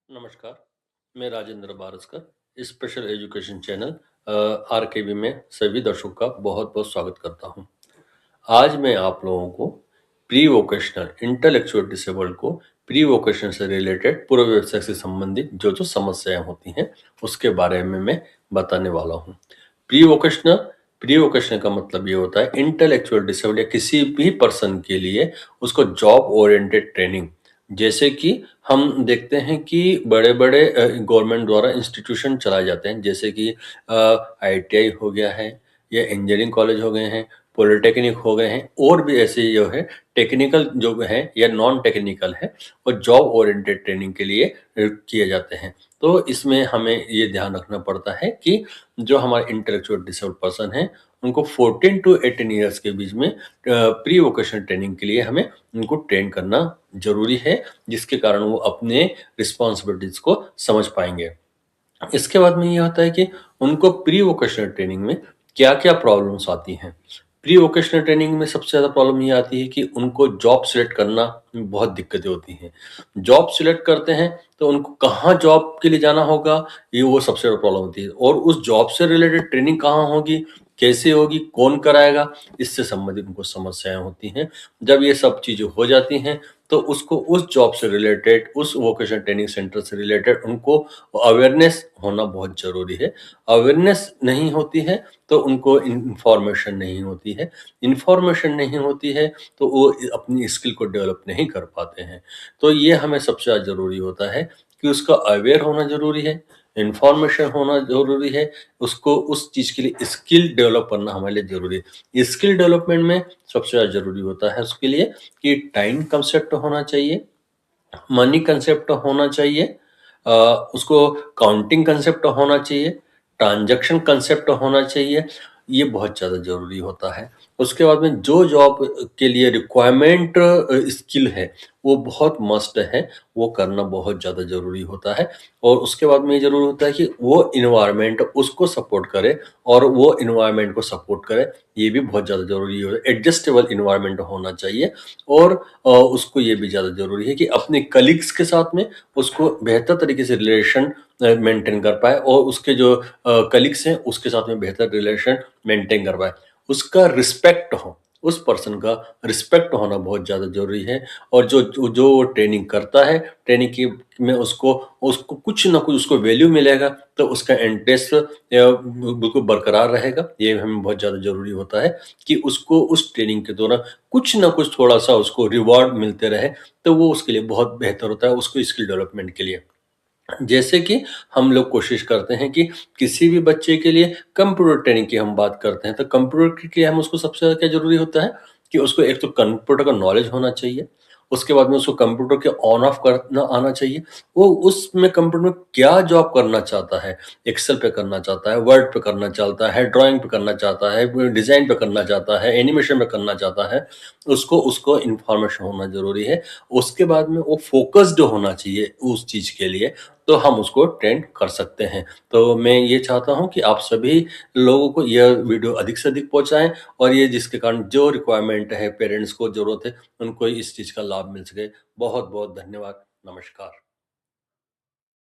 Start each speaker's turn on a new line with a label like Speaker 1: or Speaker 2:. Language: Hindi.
Speaker 1: नमस्कार, मैं Rajendra Baraskar special education channel RKB में सभी दर्शकों का बहुत-बहुत स्वागत करता हूं। आज मैं आप लोगों को प्री वोकेशनल इंटेलेक्चुअल डिसेबल्ड को प्री वोकेशनल से रिलेटेड पूर्व व्यवसाय से संबंधित जो समस्याएं होती हैं उसके बारे में मैं बताने वाला हूं। प्री वोकेशनल प्री वोकेशनल का मतलब ये होता है इंटेलेक्चुअल डिसेबल्ड या किसी भी पर्सन के लिए उसको जॉब ओरिएंटेड ट्रेनिंग। जैसे कि हम देखते हैं कि बड़े-बड़े गवर्नमेंट द्वारा इंस्टीट्यूशन चलाए जाते हैं, जैसे कि आईटीआई हो गया है या इंजीनियरिंग कॉलेज हो गए हैं, पॉलिटेक्निक हो गए हैं और भी ऐसे जो है टेक्निकल जो है या नॉन टेक्निकल है और जॉब ओरिएंटेड ट्रेनिंग के लिए किए जाते हैं। तो इसमें हमें ये ध्यान रखना पड़ता है कि जो हमारे इंटेलेक्चुअल डिसेबल्ड पर्सन हैं, उनको 14 टू 18 ईयर्स के बीच में प्री वोकेशनल ट्रेनिंग के लिए हमें उनको ट्रेन करना ज़रूरी है, जिसके कारण वो अपने रिस्पॉन्सिबिलिटीज़ को समझ पाएँगे। इसके बाद में ये होता है कि उनको प्री वोकेशनल ट्रेनिंग में क्या-क्या प्रॉब्लम्स आती हैं। प्री वोकेशनल ट्रेनिंग में सबसे ज़्यादा प्रॉब्लम ये आती है कि उनको जॉब सेलेक्ट करना में बहुत दिक्कतें होती हैं। जॉब सेलेक्ट करते हैं तो उनको कहाँ जॉब के लिए जाना होगा, ये वो सबसे बड़ा प्रॉब्लम होती है और उस जॉब से रिलेटेड ट्रेनिंग कहाँ होगी, कैसे होगी, कौन कराएगा, इससे संबंधित उनको समस्याएँ होती हैं। जब ये सब चीज़ें हो जाती हैं, तो उसको उस जॉब से रिलेटेड, उस वोकेशनल ट्रेनिंग सेंटर से रिलेटेड उनको अवेयरनेस होना बहुत ज़रूरी है। अवेयरनेस नहीं होती है तो उनको इन्फॉर्मेशन नहीं होती है। इन्फॉर्मेशन नहीं होती है तो वो अपनी स्किल को डेवलप नहीं कर पाते हैं। तो ये हमें सबसे ज़्यादा ज़रूरी होता है कि उसका अवेयर होना ज़रूरी है, इन्फॉर्मेशन होना ज़रूरी है, उसको उस चीज़ के लिए स्किल डेवलप करना हमारे लिए ज़रूरी है। स्किल डेवलपमेंट में सबसे ज़्यादा ज़रूरी होता है उसके लिए कि टाइम कंसेप्ट होना चाहिए, मनी कंसेप्ट होना चाहिए, अ, उसको काउंटिंग कंसेप्ट होना चाहिए, ट्रांज़ैक्शन कंसेप्ट होना चाहिए, ये बहुत ज़्यादा ज़रूरी होता है। उसके बाद में जो जॉब के लिए रिक्वायरमेंट स्किल है, वो बहुत मस्ट है, वो करना बहुत ज़्यादा ज़रूरी होता है और उसके बाद में ये ज़रूरी होता है कि वो एनवायरनमेंट उसको सपोर्ट करे और वो एनवायरनमेंट को सपोर्ट करे, ये भी बहुत ज़्यादा ज़रूरी है। एडजस्टेबल एनवायरनमेंट होना चाहिए और उसको ये भी ज़्यादा ज़रूरी है कि अपने कलीग्स के साथ में उसको बेहतर तरीके से रिलेशन मेंटेन कर पाए और उसके जो कलीग्स हैं उसके साथ में बेहतर रिलेशन मेंटेन कर पाए। उसका रिस्पेक्ट हो, उस पर्सन का रिस्पेक्ट होना बहुत ज़्यादा ज़रूरी है और जो जो जो ट्रेनिंग करता है, ट्रेनिंग की में उसको उसको कुछ ना कुछ उसको वैल्यू मिलेगा, तो उसका इंटरेस्ट बिल्कुल बरकरार रहेगा। ये हमें बहुत ज़्यादा ज़रूरी होता है कि उसको उस ट्रेनिंग के दौरान कुछ ना कुछ थोड़ा-सा उसको रिवॉर्ड मिलते रहे, तो वो उसके लिए बहुत बेहतर होता है, उसको स्किल डेवलपमेंट के लिए। जैसे कि हम लोग कोशिश करते हैं कि किसी भी बच्चे के लिए कंप्यूटर ट्रेनिंग की हम बात करते हैं, तो कंप्यूटर के लिए हम उसको सबसे ज़्यादा क्या ज़रूरी होता है कि उसको एक तो कंप्यूटर का नॉलेज होना चाहिए, उसके बाद में उसको कंप्यूटर के ऑन ऑफ करना आना चाहिए। वो उसमें कंप्यूटर में क्या जॉब करना चाहता है, एक्सेल पे करना चाहता है, वर्ड पे करना चाहता है, ड्राइंग पे करना चाहता है, डिज़ाइन पे करना चाहता है, एनिमेशन पे करना चाहता है, उसको उसको इन्फॉर्मेशन होना ज़रूरी है। उसके बाद में वो फ़ोकस्ड होना चाहिए उस चीज़ के लिए, तो हम उसको ट्रेंड कर सकते हैं। तो मैं ये चाहता हूँ कि आप सभी लोगों को यह वीडियो अधिक से अधिक पहुँचाएँ और ये जिसके कारण जो रिक्वायरमेंट है, पेरेंट्स को ज़रूरत है, उनको इस चीज़ का लाभ मिल सके। बहुत-बहुत धन्यवाद। नमस्कार।